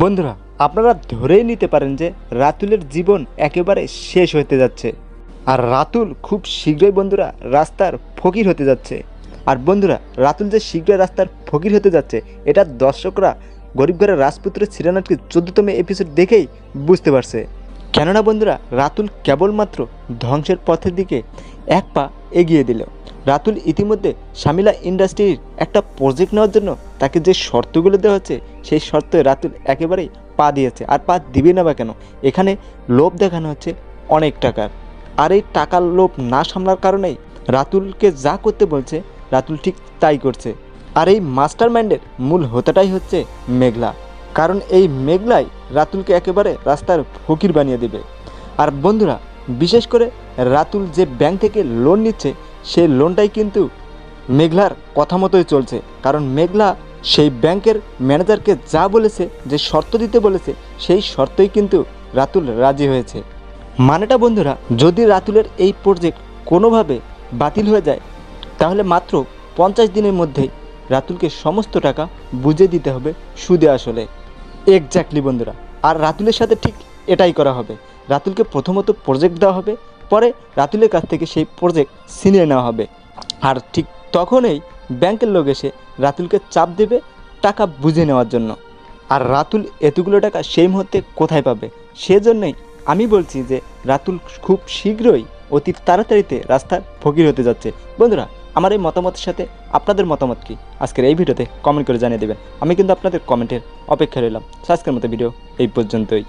বন্ধুরা, আপনারা ধরেই নিতে পারেন যে রাতুলের জীবন একেবারে শেষ হতে যাচ্ছে। আর রাতুল খুব শীঘ্রই বন্ধুরা রাস্তার ফকির হতে যাচ্ছে। আর বন্ধুরা, রাতুল যে শীঘ্রই রাস্তার ফকির হতে যাচ্ছে এটা দর্শকরা গরিব ঘরের রাজপুত্র সিরানাটকে 14তম এপিসোড দেখেই বুঝতে পারছে। কেননা বন্ধুরা, রাতুল কেবলমাত্র ধ্বংসের পথের দিকে এক পা এগিয়ে দিল। রাতুল ইতিমধ্যে শামিলা ইন্ডাস্ট্রির একটা প্রজেক্ট নেওয়ার জন্য তাকে যে শর্তগুলো দেওয়া হচ্ছে সেই শর্তে রাতুল একেবারেই পা দিয়েছে। আর পা দিবে না বা কেন? এখানে লোভ দেখানো হচ্ছে অনেক টাকার। আর এই টাকার লোভ না সামলার কারণেই রাতুলকে যা করতে বলছে রাতুল ঠিক তাই করছে। আর এই মাস্টার মাইন্ডের মূল হোতাটাই হচ্ছে মেঘলা। কারণ এই মেঘলাই রাতুলকে একেবারে রাস্তার ফকির বানিয়ে দেবে। আর বন্ধুরা, বিশেষ করে রাতুল যে ব্যাংক থেকে লোন নিচ্ছে সেই লোনটাই কিন্তু মেঘলার কথা মতোই চলছে। কারণ মেঘলা সেই ব্যাংকের ম্যানেজারকে যা বলেছে, যে শর্ত দিতে বলেছে, সেই শর্তই কিন্তু রাতুল রাজি হয়েছে। মানেটা বন্ধুরা, যদি রাতুলের এই প্রজেক্ট কোনোভাবে বাতিল হয়ে যায় তাহলে মাত্র 50 দিনের মধ্যেই রাতুলকে সমস্ত টাকা বুঝে দিতে হবে সুদে আসলে। এক্স্যাক্টলি বন্ধুরা, আর রাতুলের সাথে ঠিক এটাই করা হবে। রাতুলকে প্রথমত প্রজেক্ট দেওয়া হবে, পরে রাতুলের কাছ থেকে সেই প্রজেক্ট ছিনিয়ে নেওয়া হবে। আর ঠিক তখনই ব্যাংকের লোক এসে রাতুলকে চাপ দেবে টাকা বুঝে নেওয়ার জন্য। আর রাতুল এতগুলো টাকা সেই মুহূর্তে কোথায় পাবে? সেজন্যই আমি বলছি যে রাতুল খুব শীঘ্রই অতি তাড়াতাড়িতে রাস্তার ফকির হতে যাচ্ছে। বন্ধুরা, আমার এই মতামতের সাথে আপনাদের মতামত কি আজকের এই ভিডিওতে কমেন্ট করে জানিয়ে দেবেন। আমি কিন্তু আপনাদের কমেন্টের অপেক্ষা রইলাম। আজকের মতো ভিডিও এই পর্যন্তই।